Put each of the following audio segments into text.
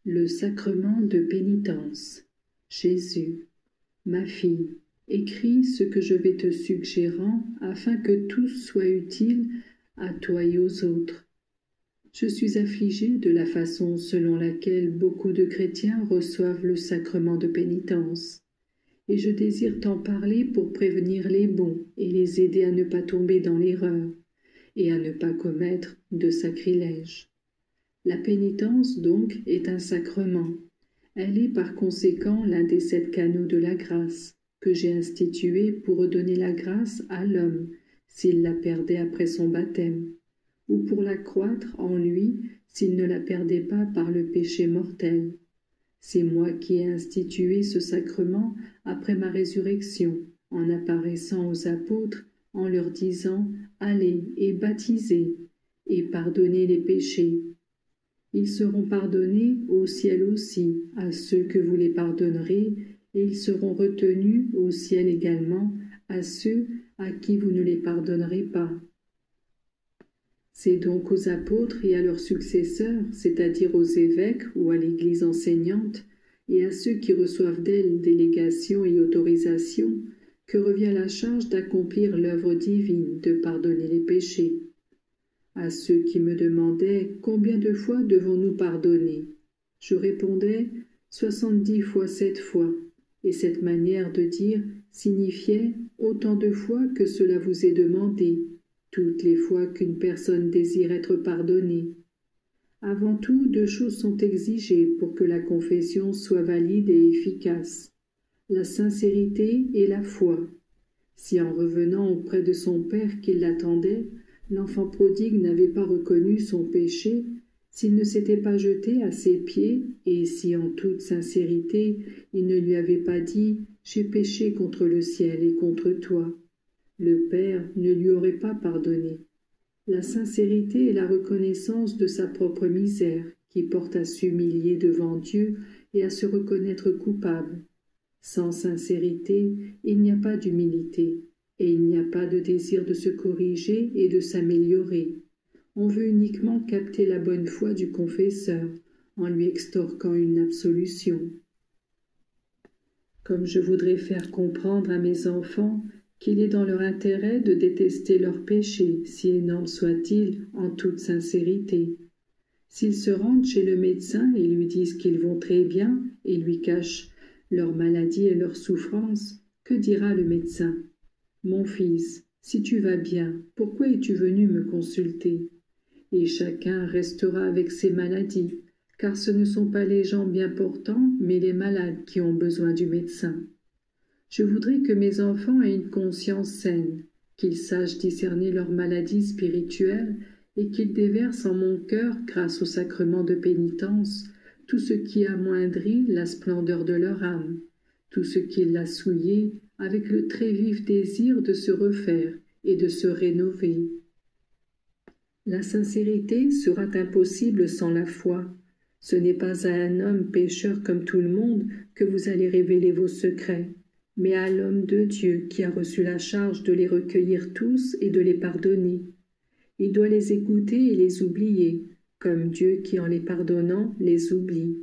Le sacrement de pénitence. Jésus, ma fille, écris ce que je vais te suggérant afin que tout soit utile à toi et aux autres. Je suis affligée de la façon selon laquelle beaucoup de chrétiens reçoivent le sacrement de pénitence, et je désire t'en parler pour prévenir les bons et les aider à ne pas tomber dans l'erreur et à ne pas commettre de sacrilège. La pénitence, donc, est un sacrement. Elle est par conséquent l'un des 7 canaux de la grâce, que j'ai institué pour redonner la grâce à l'homme, s'il la perdait après son baptême, ou pour l'accroître en lui, s'il ne la perdait pas par le péché mortel. C'est moi qui ai institué ce sacrement après ma résurrection, en apparaissant aux apôtres, en leur disant « Allez et baptisez, et pardonnez les péchés ». Ils seront pardonnés au ciel aussi à ceux que vous les pardonnerez, et ils seront retenus au ciel également à ceux à qui vous ne les pardonnerez pas. C'est donc aux apôtres et à leurs successeurs, c'est-à-dire aux évêques ou à l'Église enseignante, et à ceux qui reçoivent d'elle délégation et autorisation, que revient la charge d'accomplir l'œuvre divine de pardonner les péchés. À ceux qui me demandaient « Combien de fois devons-nous pardonner ?» Je répondais « 70 fois 7 fois », et cette manière de dire signifiait « autant de fois que cela vous est demandé », toutes les fois qu'une personne désire être pardonnée. Avant tout, 2 choses sont exigées pour que la confession soit valide et efficace: la sincérité et la foi. Si en revenant auprès de son père qui l'attendait, l'enfant prodigue n'avait pas reconnu son péché, s'il ne s'était pas jeté à ses pieds, et si en toute sincérité il ne lui avait pas dit « J'ai péché contre le ciel et contre toi », le Père ne lui aurait pas pardonné. La sincérité est la reconnaissance de sa propre misère, qui porte à s'humilier devant Dieu et à se reconnaître coupable. Sans sincérité, il n'y a pas d'humilité, et il n'y a pas de désir de se corriger et de s'améliorer. On veut uniquement capter la bonne foi du confesseur, en lui extorquant une absolution. Comme je voudrais faire comprendre à mes enfants qu'il est dans leur intérêt de détester leurs péchés, si énormes soient-ils, en toute sincérité. S'ils se rendent chez le médecin et lui disent qu'ils vont très bien et lui cachent leur maladie et leur souffrance, que dira le médecin? « Mon fils, si tu vas bien, pourquoi es-tu venu me consulter ?» Et chacun restera avec ses maladies, car ce ne sont pas les gens bien portants, mais les malades qui ont besoin du médecin. Je voudrais que mes enfants aient une conscience saine, qu'ils sachent discerner leurs maladies spirituelles et qu'ils déversent en mon cœur, grâce au sacrement de pénitence, tout ce qui amoindrit la splendeur de leur âme, tout ce qui l'a souillée avec le très vif désir de se refaire et de se rénover. La sincérité sera impossible sans la foi. Ce n'est pas à un homme pécheur comme tout le monde que vous allez révéler vos secrets, mais à l'homme de Dieu qui a reçu la charge de les recueillir tous et de les pardonner. Il doit les écouter et les oublier, comme Dieu qui, en les pardonnant, les oublie.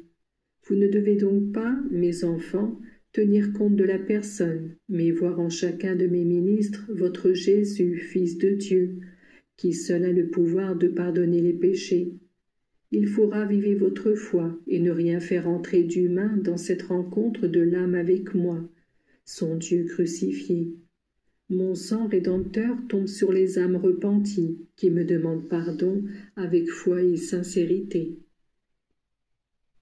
Vous ne devez donc pas, mes enfants, tenir compte de la personne, mais voir en chacun de mes ministres votre Jésus, Fils de Dieu, qui seul a le pouvoir de pardonner les péchés. Il faut raviver votre foi et ne rien faire entrer d'humain dans cette rencontre de l'âme avec moi, son Dieu crucifié. Mon sang rédempteur tombe sur les âmes repenties qui me demandent pardon avec foi et sincérité.